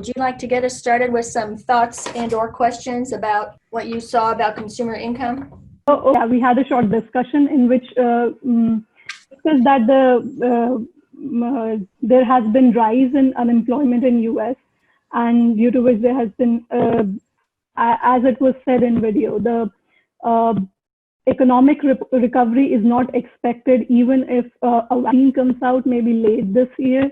would you like to get us started with some thoughts and or questions about what you saw about consumer income? Yeah, we had a short discussion in which discussed that there has been rise in unemployment in US, and due to which there has been, as it was said in video, the economic recovery is not expected even if a vaccine comes out maybe late this year.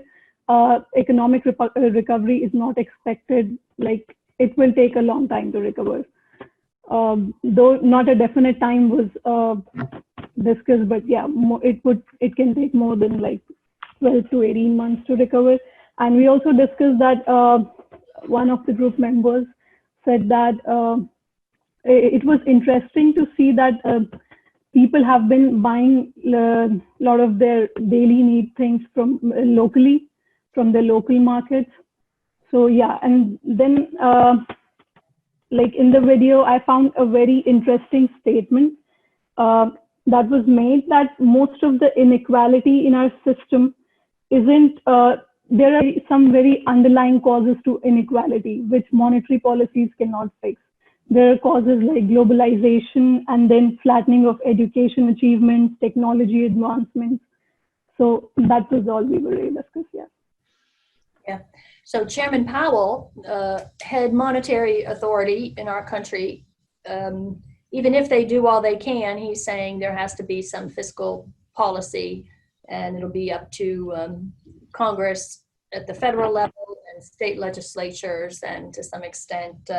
Economic recovery is not expected, like it will take a long time to recover. Though not a definite time was discussed, but yeah, it can take more than like 12 to 18 months to recover. And we also discussed that one of the group members said that it was interesting to see that people have been buying a lot of their daily need things from locally, from the local markets. So yeah, and then like in the video, I found a very interesting statement that was made, that most of the inequality in our system isn't, there are some very underlying causes to inequality, which monetary policies cannot fix. There are causes like globalization and then flattening of education achievements, technology advancements. So that was all we were really discussing. Yeah. Yeah. So Chairman Powell, head monetary authority in our country, even if they do all they can, he's saying there has to be some fiscal policy, and it'll be up to Congress at the federal level and state legislatures, and to some extent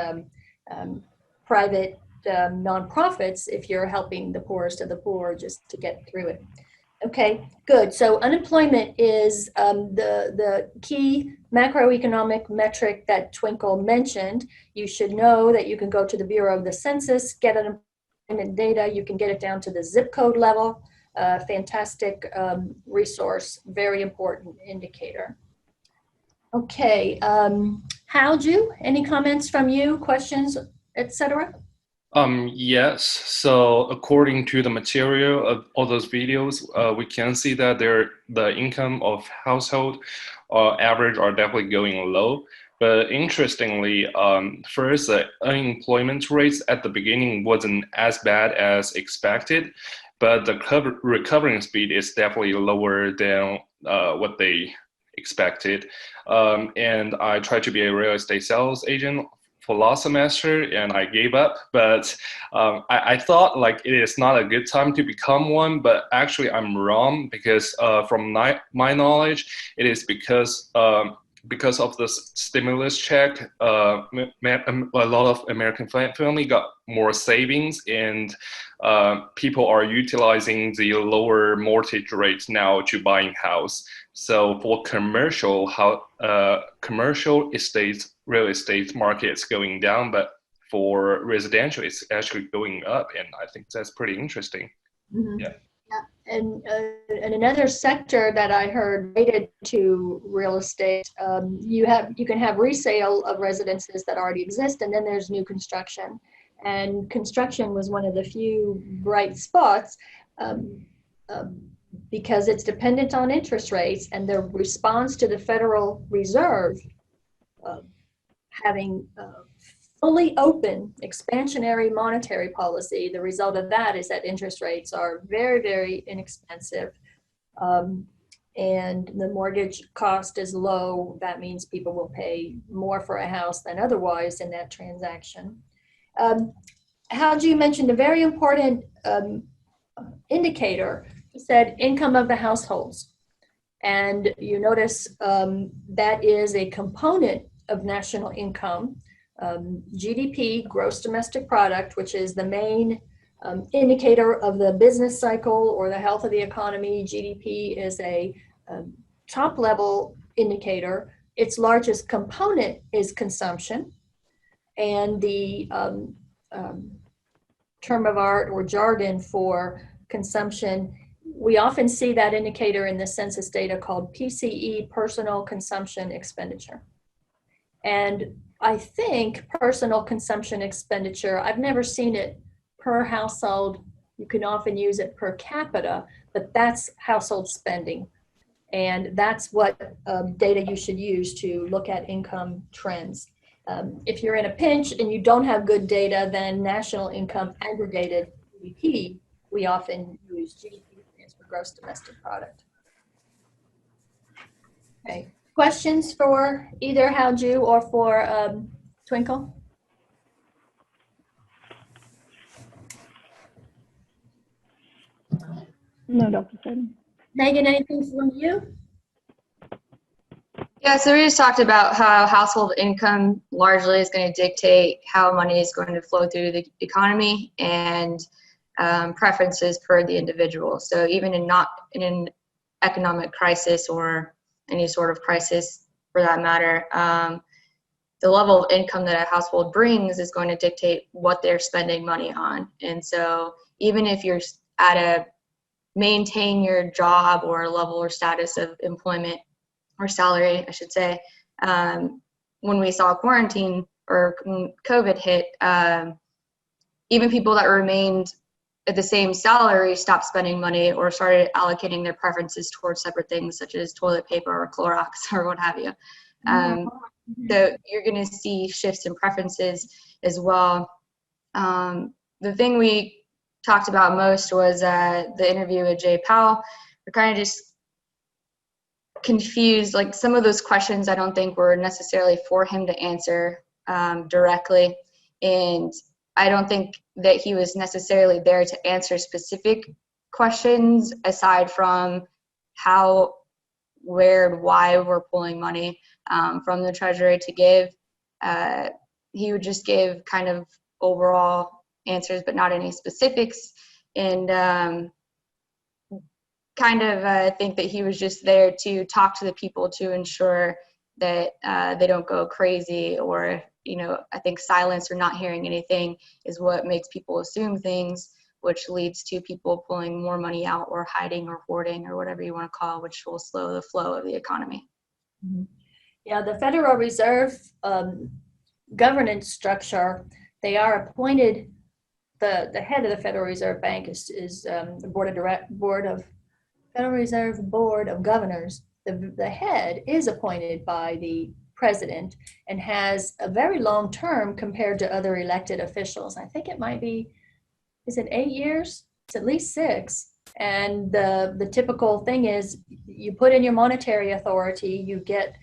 private nonprofits if you're helping the poorest of the poor just to get through it. Okay, good. So unemployment is the key macroeconomic metric that Twinkle mentioned. You should know that you can go to the Bureau of the Census, get unemployment data. You can get it down to the zip code level. Fantastic resource, very important indicator. Okay, Hao-Ju, any comments from you, questions, etc.? Yes, so according to the material of all those videos, we can see that the income of household average are definitely going low. But interestingly, first, the unemployment rates at the beginning wasn't as bad as expected, but the recovering speed is definitely lower than what they expected. And I tried to be a real estate sales agent for last semester, and I gave up. But I thought like it is not a good time to become one, but actually I'm wrong, because from my knowledge, it is because of the stimulus check, a lot of American family got more savings, and people are utilizing the lower mortgage rates now to buying house. So for commercial estates, real estate market is going down, but for residential, it's actually going up, and I think that's pretty interesting. Mm-hmm. Yeah. And another sector that I heard related to real estate, you can have resale of residences that already exist, and then there's new construction. And construction was one of the few bright spots because it's dependent on interest rates, and the response to the Federal Reserve having fully open expansionary monetary policy. The result of that is that interest rates are very, very inexpensive, and the mortgage cost is low. That means people will pay more for a house than otherwise in that transaction. Hao-Ju mentioned a very important indicator. He said income of the households, and you notice that is a component of national income. GDP, gross domestic product, which is the main indicator of the business cycle or the health of the economy. GDP is a top level indicator. Its largest component is consumption, and the term of art or jargon for consumption, we often see that indicator in the census data called PCE, personal consumption expenditure. And I think personal consumption expenditure, I've never seen it per household. You can often use it per capita, but that's household spending. And that's what data you should use to look at income trends. If you're in a pinch and you don't have good data, then national income aggregated GDP, we often use GDP stands for gross domestic product. Okay, questions for either Hao-Ju or for Twinkle? No, Dr. Salin. Megan, anything from you? Yeah, so we just talked about how household income largely is going to dictate how money is going to flow through the economy and preferences per the individual. So even in not in an economic crisis or any sort of crisis for that matter, the level of income that a household brings is going to dictate what they're spending money on. And so even if you're at a maintain your job or level or status of employment or salary, I should say, when we saw quarantine or COVID hit, even people that remained at the same salary stopped spending money or started allocating their preferences towards separate things such as toilet paper or Clorox or what have you. So you're going to see shifts in preferences as well. The thing we talked about most was the interview with Jay Powell. We're kind of just confused, like some of those questions I don't think were necessarily for him to answer directly, and I don't think that he was necessarily there to answer specific questions aside from how, where, and why we're pulling money from the Treasury to give. He would just give kind of overall answers but not any specifics, and think that he was just there to talk to the people to ensure that they don't go crazy, or I think silence or not hearing anything is what makes people assume things, which leads to people pulling more money out or hiding or hoarding or whatever you want to call, which will slow the flow of the economy. Yeah, the Federal Reserve governance structure, they are appointed, the head of the Federal Reserve Bank is the Federal Reserve Board of Governors. The head is appointed by the president and has a very long term compared to other elected officials. I think it might be, is it 8 years? It's at least 6. And the typical thing is you put in your monetary authority, you get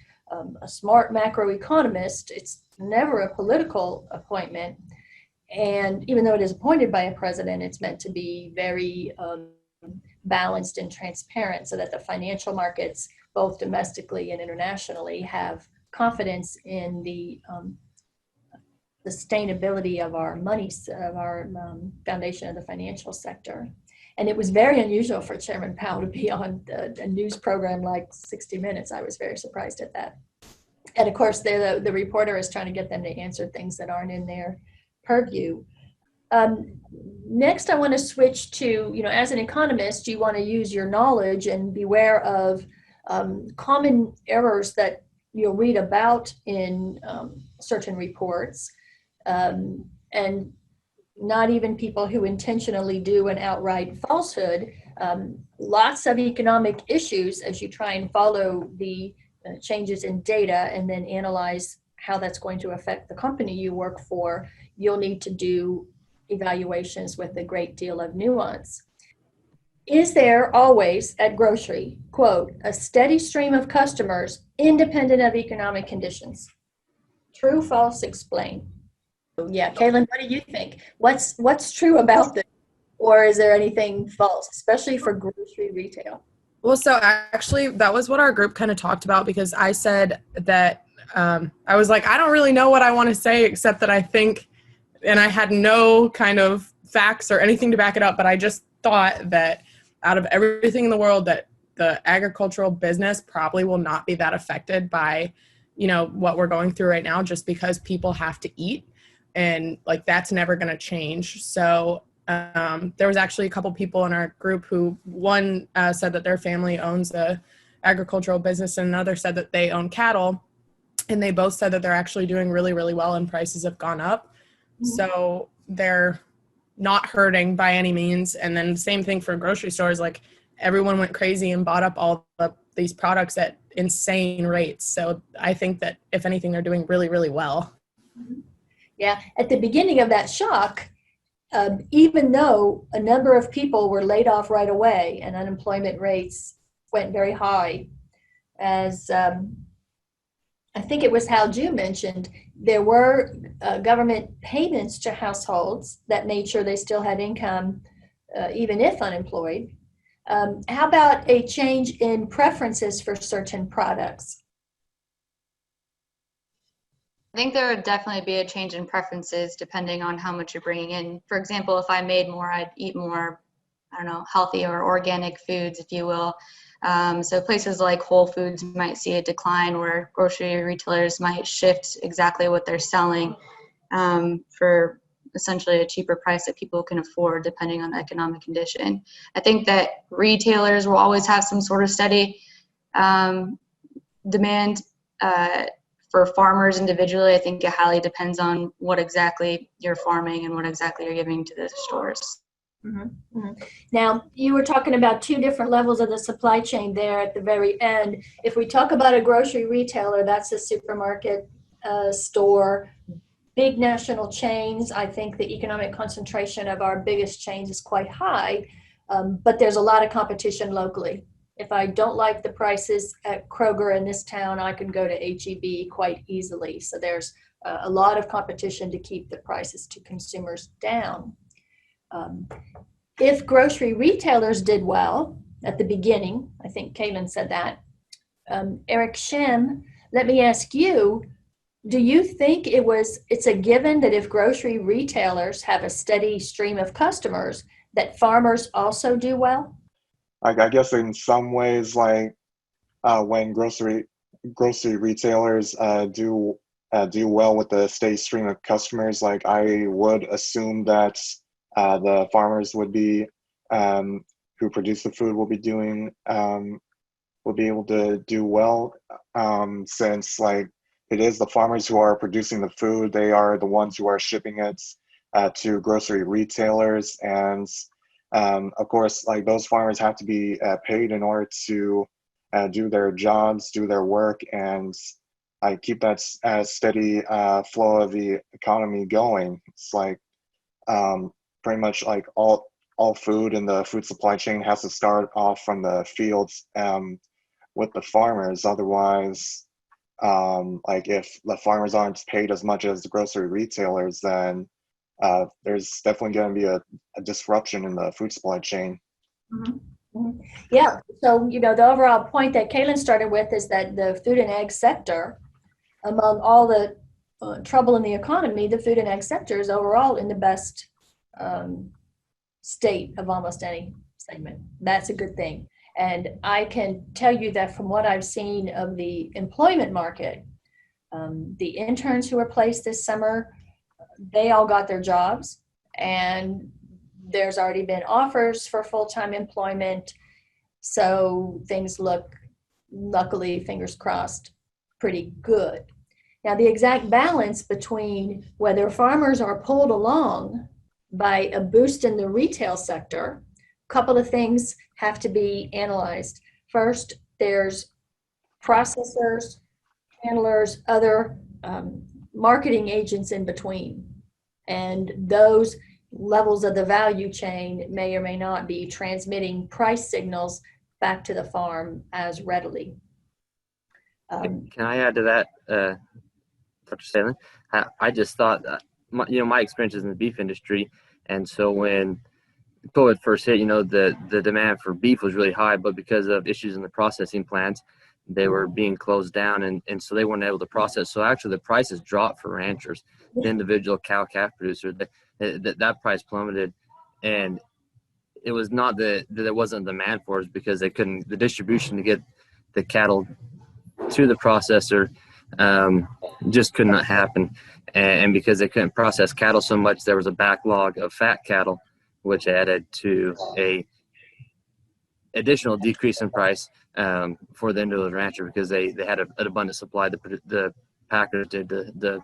a smart macroeconomist. It's never a political appointment. And even though it is appointed by a president, it's meant to be very balanced and transparent so that the financial markets, both domestically and internationally, have confidence in the sustainability of our money, of our foundation of the financial sector. And it was very unusual for Chairman Powell to be on a news program like 60 Minutes. I was very surprised at that. And of course, the reporter is trying to get them to answer things that aren't in their purview. Next, I want to switch to, as an economist, you want to use your knowledge and beware of common errors that you'll read about in certain reports, and not even people who intentionally do an outright falsehood. Lots of economic issues as you try and follow the changes in data and then analyze how that's going to affect the company you work for. You'll need to do evaluations with a great deal of nuance. Is there always at grocery, quote, a steady stream of customers independent of economic conditions? True, false, explain. Yeah, Kaylin, what do you think? What's true about this? Or is there anything false, especially for grocery retail? Well, so actually that was what our group kind of talked about, because I said that I was like, I don't really know what I want to say except that I think, and I had no kind of facts or anything to back it up, but I just thought that out of everything in the world, that the agricultural business probably will not be that affected by, what we're going through right now, just because people have to eat, and like that's never going to change. So there was actually a couple people in our group who, one said that their family owns a agricultural business, and another said that they own cattle, and they both said that they're actually doing really, really well and prices have gone up. Mm-hmm. So they're not hurting by any means. And then the same thing for grocery stores, like everyone went crazy and bought up all the these products at insane rates. So I think that if anything, they're doing really, really well. Yeah, at the beginning of that shock, even though a number of people were laid off right away and unemployment rates went very high, as I think it was Hal Ju mentioned, there were government payments to households that made sure they still had income, even if unemployed. How about a change in preferences for certain products? I think there would definitely be a change in preferences depending on how much you're bringing in. For example, if I made more, I'd eat more, I don't know, healthy or organic foods, if you will. So places like Whole Foods might see a decline, where grocery retailers might shift exactly what they're selling for essentially a cheaper price that people can afford depending on the economic condition. I think that retailers will always have some sort of steady demand. For farmers individually, I think it highly depends on what exactly you're farming and what exactly you're giving to the stores. Mm-hmm. Mm-hmm. Now, you were talking about two different levels of the supply chain there at the very end. If we talk about a grocery retailer, that's a supermarket, store, big national chains. I think the economic concentration of our biggest chains is quite high, but there's a lot of competition locally. If I don't like the prices at Kroger in this town, I can go to HEB quite easily. So there's a lot of competition to keep the prices to consumers down. If grocery retailers did well at the beginning, I think Kaylin said that. Eric Shem, let me ask you, do you think it's a given that if grocery retailers have a steady stream of customers, that farmers also do well? I guess in some ways, like when grocery retailers do well with the steady stream of customers, like I would assume that the farmers would be who produce the food will be able to do well, since like it is the farmers who are producing the food. They are the ones who are shipping it to grocery retailers, and of course, like those farmers have to be paid in order to do their jobs, do their work, and keep that steady flow of the economy going. It's like pretty much like all food in the food supply chain has to start off from the fields with the farmers. Otherwise, like if the farmers aren't paid as much as the grocery retailers, then there's definitely going to be a disruption in the food supply chain. Mm-hmm. Mm-hmm. Yeah, so the overall point that Kaylin started with is that the food and ag sector, among all the trouble in the economy, the food and ag sector is overall in the best state of almost any segment. That's a good thing. And I can tell you that from what I've seen of the employment market, the interns who were placed this summer, they all got their jobs, and there's already been offers for full-time employment. So things look, luckily, fingers crossed, pretty good. Now, the exact balance between whether farmers are pulled along by a boost in the retail sector, a couple of things have to be analyzed. First, there's processors, handlers, other marketing agents in between. And those levels of the value chain may or may not be transmitting price signals back to the farm as readily. Can I add to that, Dr. Salin? I just thought that, my experience is in the beef industry, and so when COVID first hit, the demand for beef was really high, but because of issues in the processing plants, they were being closed down, and so they weren't able to process. So actually the prices dropped for ranchers, the individual cow-calf producer, that price plummeted. And it was not that there wasn't demand for it, because they couldn't, the distribution to get the cattle to the processor just could not happen. And because they couldn't process cattle so much, there was a backlog of fat cattle, which added to a additional decrease in price for the individual rancher, because they had an abundant supply. The packers did the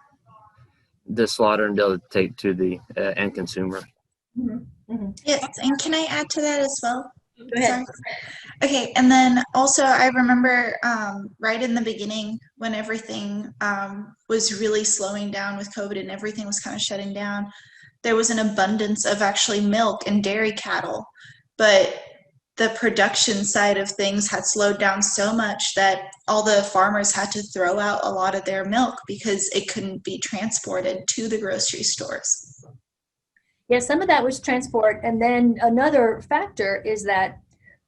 slaughter and they'll take to the end consumer. Mm-hmm. Mm-hmm. Yes, and can I add to that as well? Go ahead. Sorry. Okay, and then also I remember right in the beginning when everything was really slowing down with COVID and everything was kind of shutting down, there was an abundance of actually milk and dairy cattle, but the production side of things had slowed down so much that all the farmers had to throw out a lot of their milk because it couldn't be transported to the grocery stores. Yeah, some of that was transport. And then another factor is that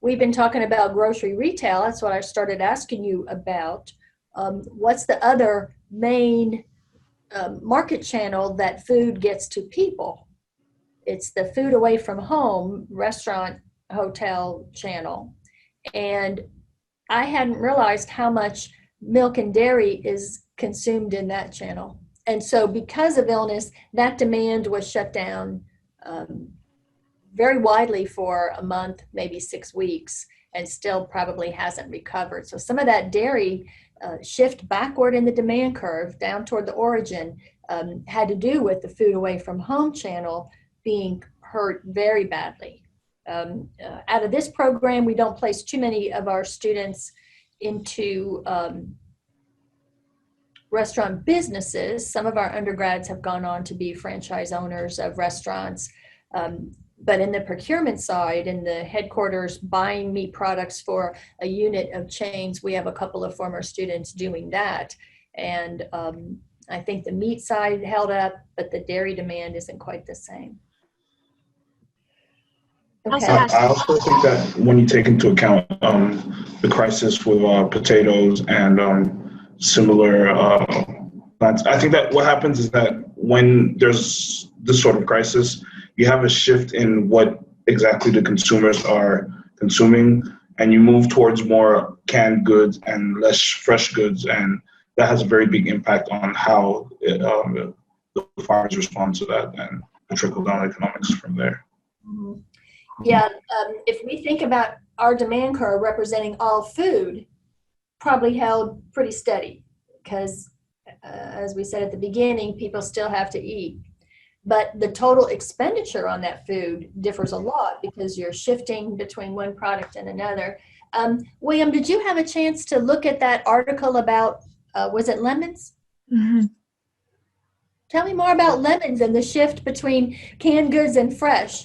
we've been talking about grocery retail. That's what I started asking you about. What's the other main market channel that food gets to people? It's the food away from home, restaurant, hotel channel. And I hadn't realized how much milk and dairy is consumed in that channel. And so because of illness, that demand was shut down very widely for a month, maybe 6 weeks, and still probably hasn't recovered. So some of that dairy shift backward in the demand curve down toward the origin had to do with the food away from home channel being hurt very badly. Out of this program, we don't place too many of our students into restaurant businesses. Some of our undergrads have gone on to be franchise owners of restaurants. But in the procurement side, in the headquarters buying meat products for a unit of chains, we have a couple of former students doing that. And I think the meat side held up, but the dairy demand isn't quite the same. Okay. I also think that when you take into account the crisis with potatoes and similar plants, I think that what happens is that when there's this sort of crisis, you have a shift in what exactly the consumers are consuming, and you move towards more canned goods and less fresh goods, and that has a very big impact on how the farmers respond to that and the trickle-down economics from there. Mm-hmm. Yeah, if we think about our demand curve representing all food, probably held pretty steady because, as we said at the beginning, people still have to eat. But the total expenditure on that food differs a lot because you're shifting between one product and another. William, did you have a chance to look at that article about, was it lemons? Mm-hmm. Tell me more about lemons and the shift between canned goods and fresh.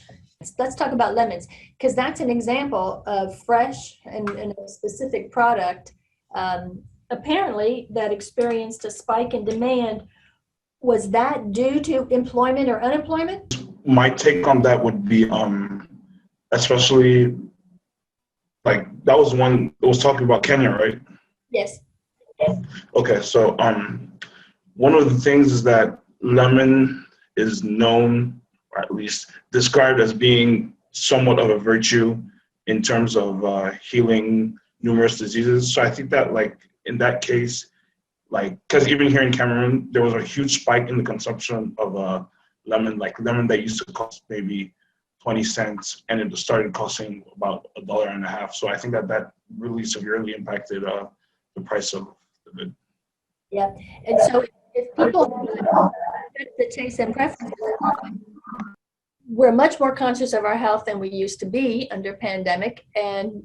Let's talk about lemons, because that's an example of fresh and a specific product. Apparently, that experienced a spike in demand. Was that due to employment or unemployment? My take on that would be, especially, like, that was one, it was talking about Kenya, right? Yes. Okay, so one of the things is that lemon is known, or at least described as being somewhat of a virtue in terms of healing numerous diseases. So I think that, like, in that case, like, because even here in Cameroon, there was a huge spike in the consumption of lemon, like lemon that used to cost maybe 20 cents, and it started costing about $1.50. So I think that that really severely impacted the price of the good. Yeah, and so if people the taste and preferences, we're much more conscious of our health than we used to be under pandemic. And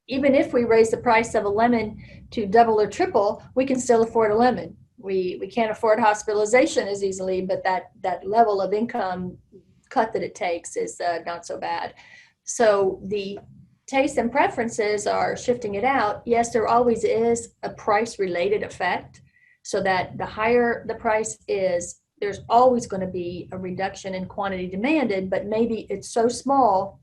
even if we raise the price of a lemon to double or triple, we can still afford a lemon. We can't afford hospitalization as easily, but that level of income cut that it takes is not so bad. So the taste and preferences are shifting it out. Yes, there always is a price related effect, so that the higher the price is, there's always going to be a reduction in quantity demanded, but maybe it's so small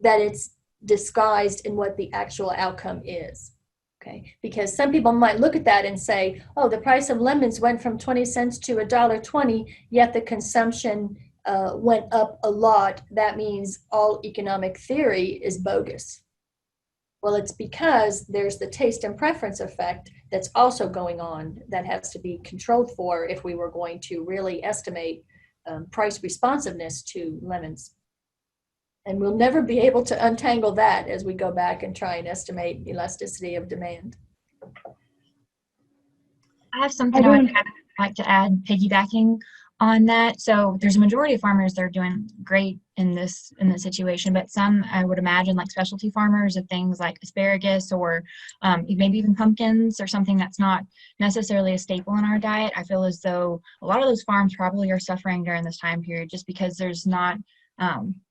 that it's disguised in what the actual outcome is. Okay, because some people might look at that and say, oh, the price of lemons went from 20 cents to $1.20, yet the consumption went up a lot. That means all economic theory is bogus. Well, it's because there's the taste and preference effect that's also going on that has to be controlled for if we were going to really estimate price responsiveness to lemons. And we'll never be able to untangle that as we go back and try and estimate elasticity of demand. I have something I'd like to add, piggybacking on that. So there's a majority of farmers that are doing great in this situation, but some, I would imagine, like specialty farmers of things like asparagus or maybe even pumpkins or something that's not necessarily a staple in our diet. I feel as though a lot of those farms probably are suffering during this time period just because there's not,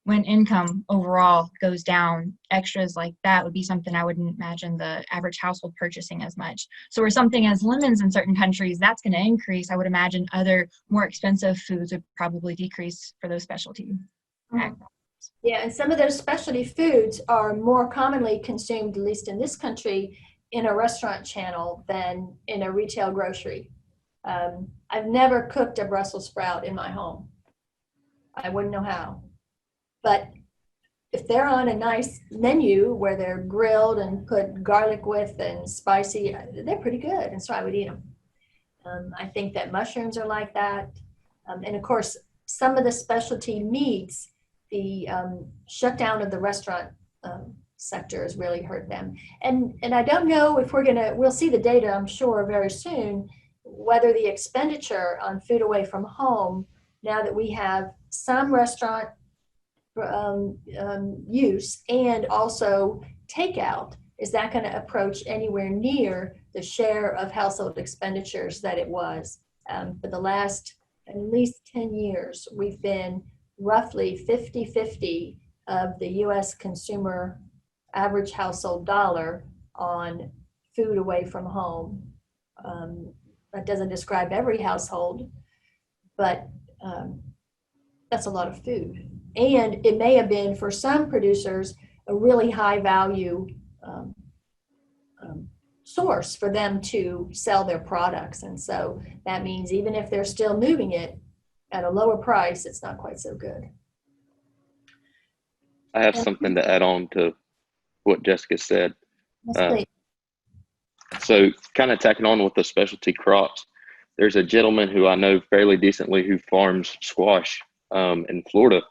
when income overall goes down, extras like that would be something I wouldn't imagine the average household purchasing as much. So where something as lemons in certain countries, that's going to increase, I would imagine other more expensive foods would probably decrease for those specialty. Yeah, and some of those specialty foods are more commonly consumed, at least in this country, in a restaurant channel than in a retail grocery. I've never cooked a Brussels sprout in my home. I wouldn't know how. But if they're on a nice menu where they're grilled and put garlic with and spicy, they're pretty good, and so I would eat them. I think that mushrooms are like that. And of course, some of the specialty meats, the shutdown of the restaurant sector has really hurt them. And I don't know if we'll see the data, I'm sure, very soon, whether the expenditure on food away from home, now that we have some restaurant use and also takeout, is that going to approach anywhere near the share of household expenditures that it was? For the last at least 10 years, we've been roughly 50-50 of the US consumer average household dollar on food away from home. That doesn't describe every household, but that's a lot of food. And it may have been, for some producers, a really high value source for them to sell their products. And so that means even if they're still moving it at a lower price, it's not quite so good. I have something to add on to what Jessica said. So kind of tacking on with the specialty crops, there's a gentleman who I know fairly decently who farms squash in Florida.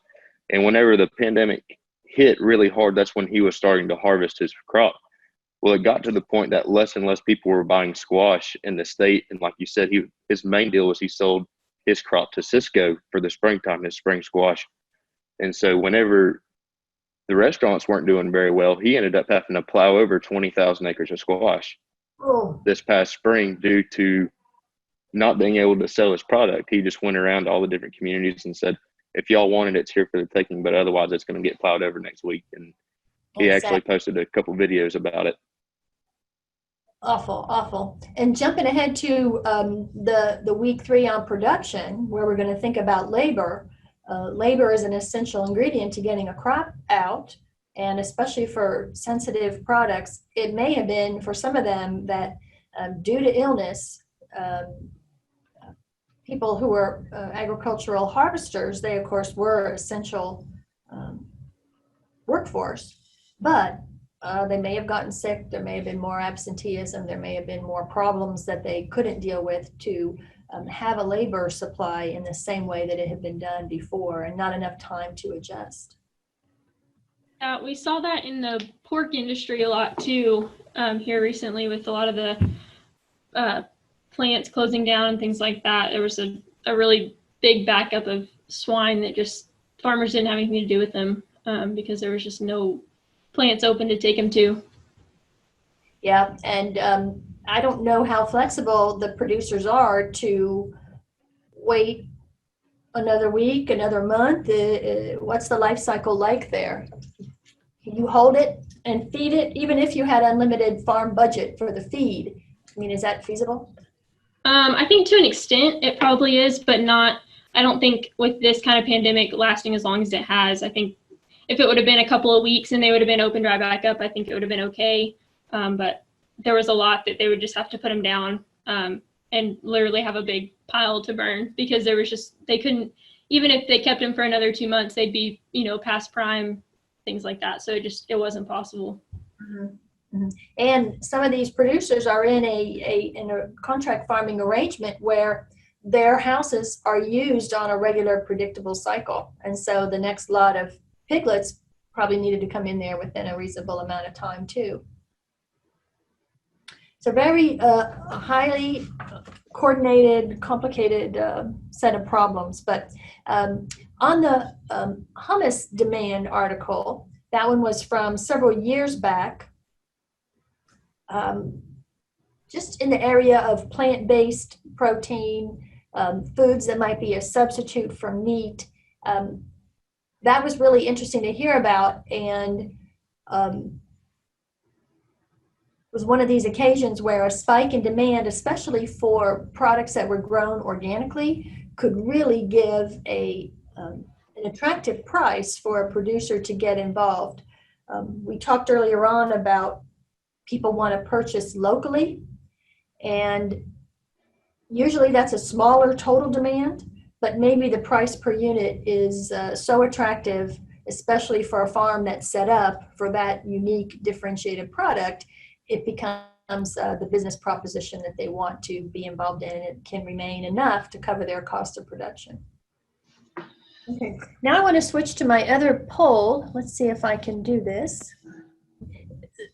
And whenever the pandemic hit really hard, that's when he was starting to harvest his crop. Well, it got to the point that less and less people were buying squash in the state. And like you said, his main deal was he sold his crop to Cisco for the springtime, his spring squash. And so whenever the restaurants weren't doing very well, he ended up having to plow over 20,000 acres of squash this past spring due to not being able to sell his product. He just went around to all the different communities and said, if y'all want it, it's here for the taking, but otherwise it's going to get plowed over next week. And he actually posted a couple videos about it. Awful. And jumping ahead to the week 3 on production, where we're going to think about labor. Labor is an essential ingredient to getting a crop out, and especially for sensitive products, it may have been for some of them that due to illness, people who were agricultural harvesters, they of course were essential workforce, but they may have gotten sick, there may have been more absenteeism, there may have been more problems that they couldn't deal with to have a labor supply in the same way that it had been done before, and not enough time to adjust. We saw that in the pork industry a lot too, here recently with a lot of the plants closing down and things like that. There was a really big backup of swine that just farmers didn't have anything to do with them because there was just no plants open to take them to. Yeah, and I don't know how flexible the producers are to wait another week, another month. What's the life cycle like there? You hold it and feed it, even if you had unlimited farm budget for the feed. I mean, is that feasible? I think to an extent it probably is, but not, I don't think with this kind of pandemic lasting as long as it has. I think if it would have been a couple of weeks and they would have been open dry back up, I think it would have been okay. But there was a lot that they would just have to put them down and literally have a big pile to burn because there was just, they couldn't, even if they kept them for another 2 months, they'd be, past prime, things like that. So it wasn't possible. Mm-hmm. Mm-hmm. And some of these producers are in a contract farming arrangement where their houses are used on a regular predictable cycle. And so the next lot of piglets probably needed to come in there within a reasonable amount of time too. So very highly coordinated, complicated set of problems. But on the hummus demand article, that one was from several years back, just in the area of plant-based protein, foods that might be a substitute for meat. That was really interesting to hear about, and was one of these occasions where a spike in demand, especially for products that were grown organically, could really give an attractive price for a producer to get involved. We talked earlier on about people want to purchase locally, and usually that's a smaller total demand, but maybe the price per unit is so attractive, especially for a farm that's set up for that unique differentiated product, it becomes the business proposition that they want to be involved in, and it can remain enough to cover their cost of production. Okay, now I want to switch to my other poll. Let's see if I can do this.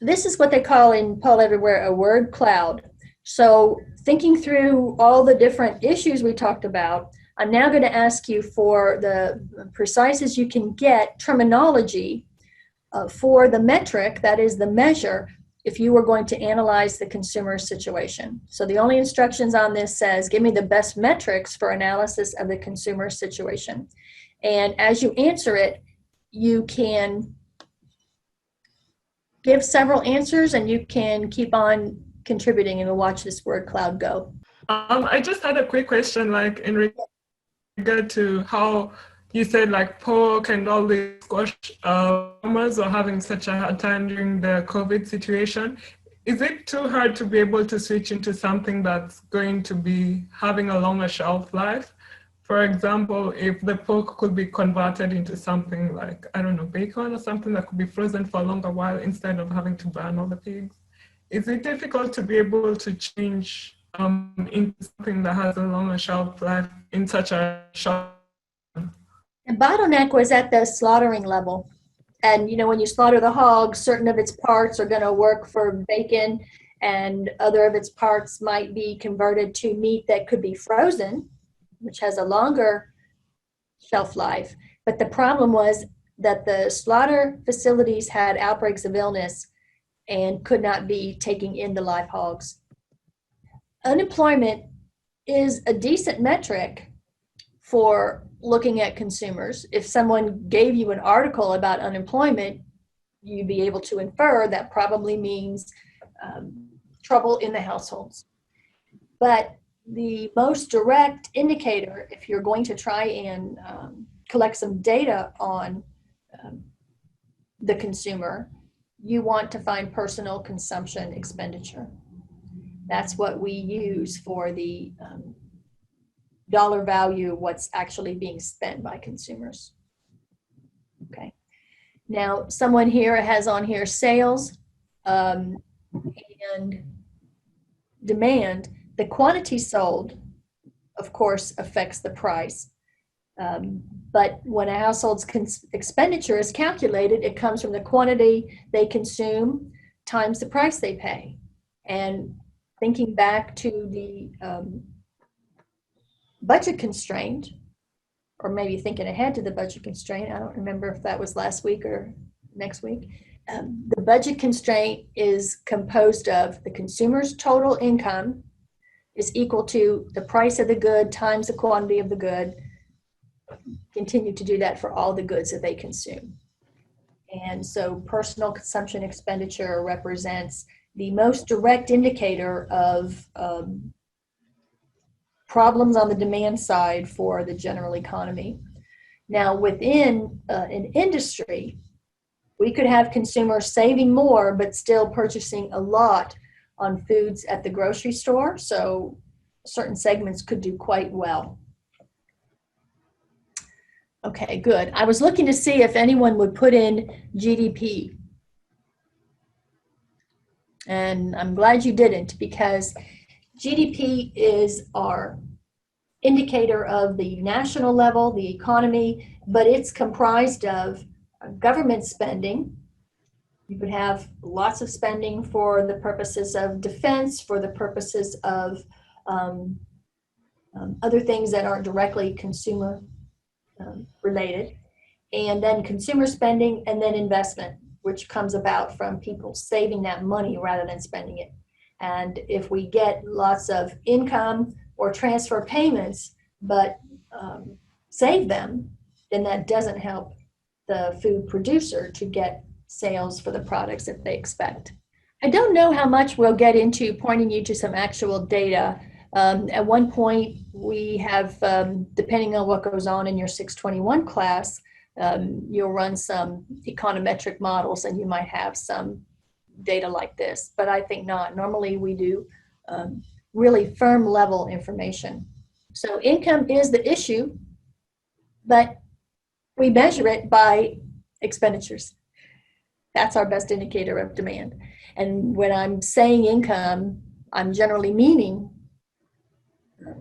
This is what they call in Poll Everywhere a word cloud. So thinking through all the different issues we talked about, I'm now going to ask you for the precise as you can get terminology for the metric, that is the measure, if you were going to analyze the consumer situation. So the only instructions on this says, give me the best metrics for analysis of the consumer situation. And as you answer it, you can give several answers and you can keep on contributing, and we'll watch this word cloud go. I just had a quick question, like in regard to how you said like pork and all the squash farmers are having such a hard time during the COVID situation. Is it too hard to be able to switch into something that's going to be having a longer shelf life? For example, if the pork could be converted into something like, I don't know, bacon or something that could be frozen for a longer while instead of having to burn all the pigs. Is it difficult to be able to change into something that has a longer shelf life in such a short time? The bottleneck was at the slaughtering level. And, you know, when you slaughter the hog, certain of its parts are going to work for bacon, and other of its parts might be converted to meat that could be frozen, which has a longer shelf life. But the problem was that the slaughter facilities had outbreaks of illness and could not be taking in the live hogs. Unemployment is a decent metric for looking at consumers. If someone gave you an article about unemployment, you'd be able to infer that probably means trouble in the households. But the most direct indicator, if you're going to try and collect some data on the consumer, you want to find personal consumption expenditure. That's what we use for the dollar value of what's actually being spent by consumers. Okay. Now, someone here has on here sales and demand. The quantity sold, of course, affects the price. But when a household's expenditure is calculated, it comes from the quantity they consume times the price they pay. And thinking back to the budget constraint, or maybe thinking ahead to the budget constraint, I don't remember if that was last week or next week. The budget constraint is composed of the consumer's total income is equal to the price of the good times the quantity of the good. Continue to do that for all the goods that they consume. And so personal consumption expenditure represents the most direct indicator of problems on the demand side for the general economy. Now, within an industry, we could have consumers saving more but still purchasing a lot on foods at the grocery store. So certain segments could do quite well. Okay, good. I was looking to see if anyone would put in GDP. And I'm glad you didn't, because GDP is our indicator of the national level, the economy, but it's comprised of government spending. You could have lots of spending for the purposes of defense, for the purposes of other things that aren't directly consumer related, and then consumer spending, and then investment, which comes about from people saving that money rather than spending it. And if we get lots of income or transfer payments, but save them, then that doesn't help the food producer to get sales for the products that they expect. I don't know how much we'll get into pointing you to some actual data. At one point, we have, depending on what goes on in your 621 class, you'll run some econometric models and you might have some data like this, but I think not. Normally we do really firm level information. So income is the issue, but we measure it by expenditures. That's our best indicator of demand. And when I'm saying income, I'm generally meaning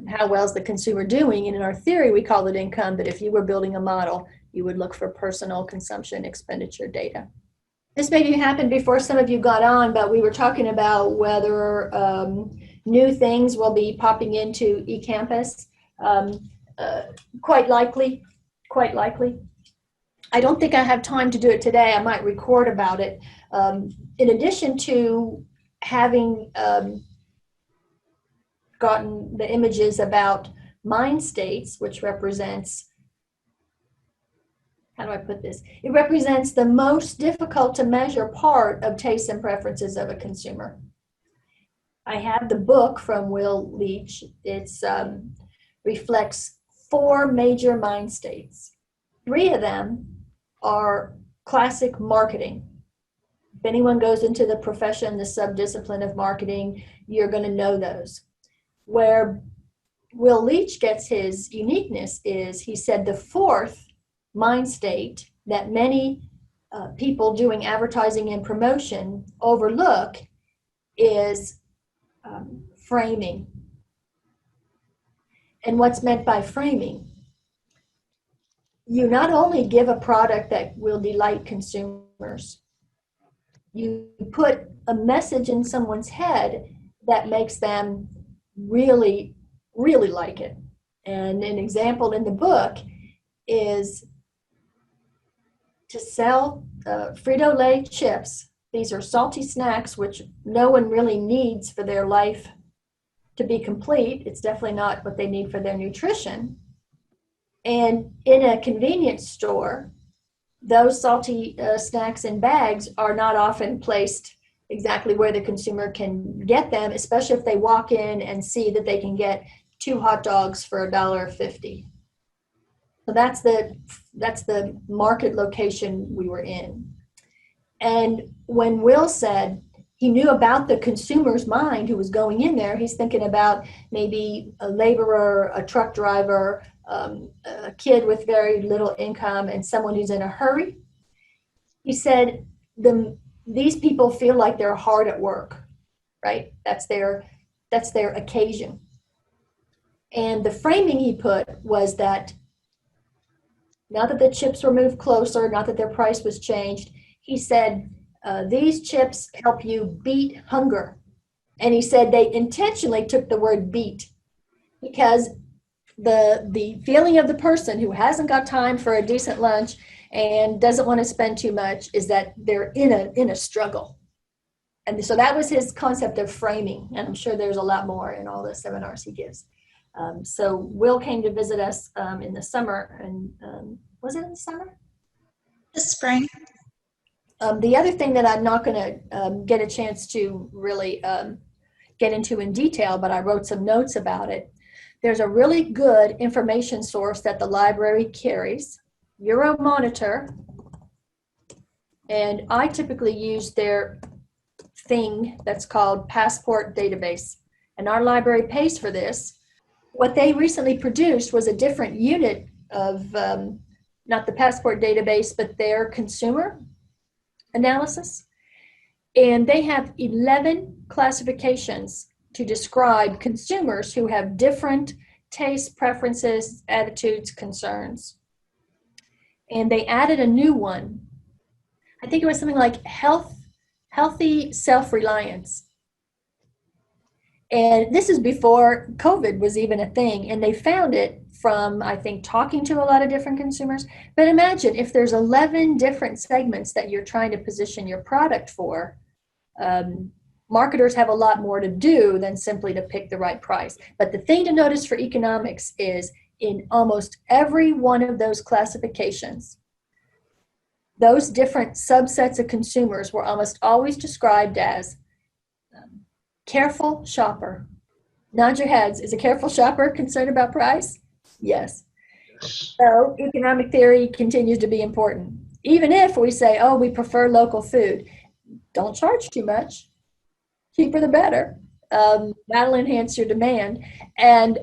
how well is the consumer doing. And in our theory, we call it income, but if you were building a model, you would look for personal consumption expenditure data. This maybe happened before some of you got on, but we were talking about whether new things will be popping into eCampus. Quite likely. I don't think I have time to do it today. I might record about it. In addition to having gotten the images about mind states, which represents, how do I put this? It represents the most difficult to measure part of tastes and preferences of a consumer. I have the book from Will Leach. It reflects 4 major mind states. 3 of them are classic marketing. If anyone goes into the profession, the subdiscipline of marketing, you're going to know those. Where Will Leach gets his uniqueness is, he said the 4th mind state that many people doing advertising and promotion overlook is framing. And what's meant by framing? You not only give a product that will delight consumers, you put a message in someone's head that makes them really, really like it. And an example in the book is to sell Frito-Lay chips. These are salty snacks, which no one really needs for their life to be complete. It's definitely not what they need for their nutrition. And in a convenience store, those salty snacks in bags are not often placed exactly where the consumer can get them, especially if they walk in and see that they can get 2 hot dogs for $1.50. So that's the market location we were in. And when Will said he knew about the consumer's mind who was going in there, he's thinking about maybe a laborer, a truck driver, a kid with very little income, and someone who's in a hurry. He said these people feel like they're hard at work, right? That's their occasion. And the framing he put was that now that the chips were moved closer, not that their price was changed, he said, these chips help you beat hunger. And he said they intentionally took the word beat because the feeling of the person who hasn't got time for a decent lunch and doesn't want to spend too much is that they're in a struggle. And so that was his concept of framing. And I'm sure there's a lot more in all the seminars he gives. So Will came to visit us in the summer, and was it in the summer? The spring. The other thing that I'm not going to get a chance to really get into in detail, but I wrote some notes about it. There's a really good information source that the library carries, Euromonitor, and I typically use their thing that's called Passport Database, and our library pays for this. What they recently produced was a different unit of, not the Passport Database, but their consumer analysis. And they have 11 classifications to describe consumers who have different tastes, preferences, attitudes, concerns. And they added a new one. I think it was something like healthy self-reliance. And this is before COVID was even a thing. And they found it from, I think, talking to a lot of different consumers. But imagine if there's 11 different segments that you're trying to position your product for, marketers have a lot more to do than simply to pick the right price. But the thing to notice for economics is in almost every one of those classifications, those different subsets of consumers were almost always described as careful shopper. Nod your heads. Is a careful shopper concerned about price? Yes. So economic theory continues to be important. Even if we say, oh, we prefer local food, don't charge too much. Cheaper the better. That'll enhance your demand. And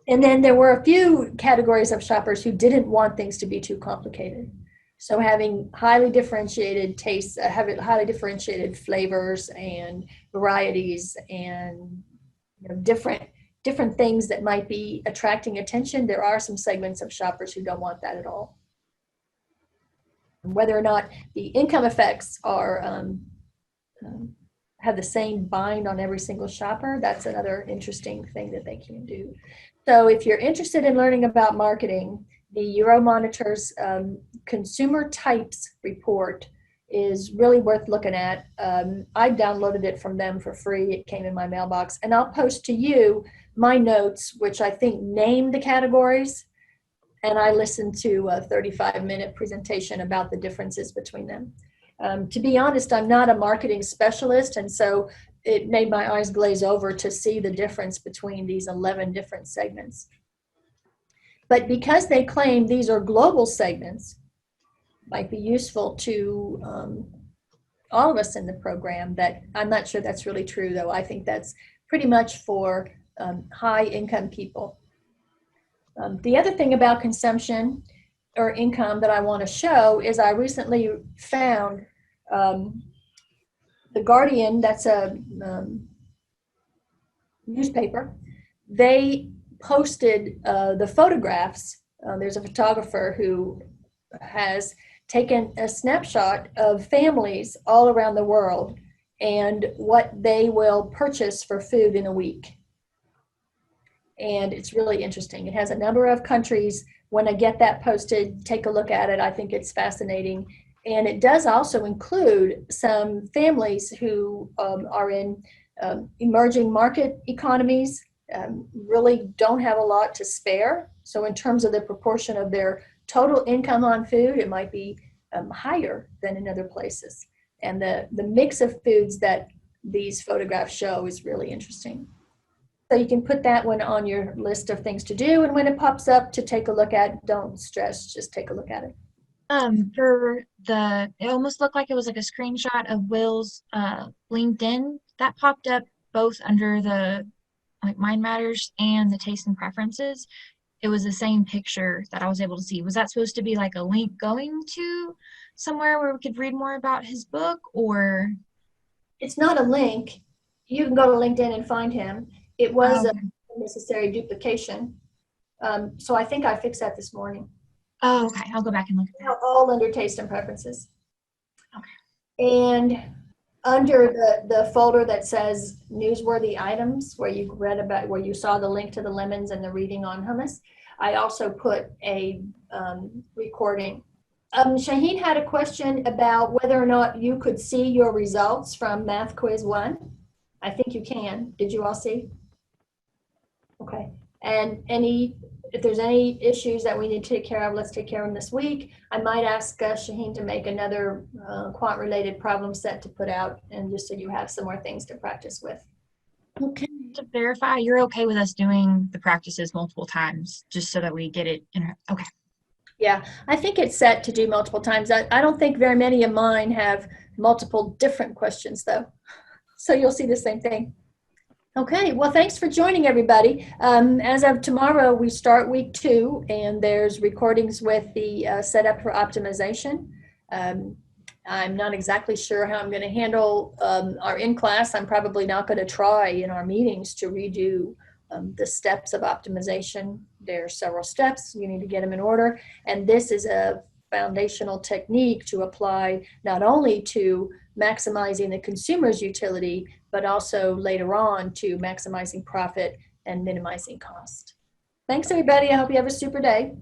then there were a few categories of shoppers who didn't want things to be too complicated. So having highly differentiated tastes, having highly differentiated flavors and varieties and different things that might be attracting attention, there are some segments of shoppers who don't want that at all. Whether or not the income effects are have the same bind on every single shopper, that's another interesting thing that they can do. So if you're interested in learning about marketing, the Euromonitor's consumer types report is really worth looking at. I downloaded it from them for free. It came in my mailbox. And I'll post to you my notes, which I think name the categories. And I listened to a 35-minute presentation about the differences between them. To be honest, I'm not a marketing specialist, and so it made my eyes glaze over to see the difference between these 11 different segments. But because they claim these are global segments, might be useful to all of us in the program. That I'm not sure that's really true, though. I think that's pretty much for high-income people. The other thing about consumption or income that I want to show is I recently found The Guardian, that's a newspaper. They posted the photographs. There's a photographer who has taken a snapshot of families all around the world and what they will purchase for food in a week. And it's really interesting. It has a number of countries. When I get that posted, take a look at it. I think it's fascinating. And it does also include some families who are in emerging market economies, really don't have a lot to spare. So in terms of the proportion of their total income on food, it might be higher than in other places. And the mix of foods that these photographs show is really interesting. So you can put that one on your list of things to do. And when it pops up to take a look at, don't stress, just take a look at it. It almost looked like it was like a screenshot of Will's LinkedIn that popped up both under the Mind Matters and the Taste and Preferences. It was the same picture that I was able to see. Was that supposed to be like a link going to somewhere where we could read more about his book, or? It's not a link. You can go to LinkedIn and find him. It was a necessary duplication. So I think I fixed that this morning. Oh, okay. I'll go back and look at that. All under Taste and Preferences. Okay. And under the folder that says newsworthy items, where you read about, where you saw the link to the lemons and the reading on hummus, I also put a recording. Shaheen had a question about whether or not you could see your results from Math Quiz 1. I think you can. Did you all see? Okay. And if there's any issues that we need to take care of, let's take care of them this week. I might ask Shaheen to make another quant-related problem set to put out, and just so you have some more things to practice with. Okay. To verify, you're okay with us doing the practices multiple times, just so that we get it in? Okay. Yeah, I think it's set to do multiple times. I don't think very many of mine have multiple different questions, though. So you'll see the same thing. Okay, well, thanks for joining, everybody. As of tomorrow, we start week 2, and there's recordings with the setup for optimization. I'm not exactly sure how I'm going to handle our in-class. I'm probably not going to try in our meetings to redo the steps of optimization. There are several steps. You need to get them in order. And this is a foundational technique to apply not only to maximizing the consumer's utility, but also later on to maximizing profit and minimizing cost. Thanks, everybody. I hope you have a super day.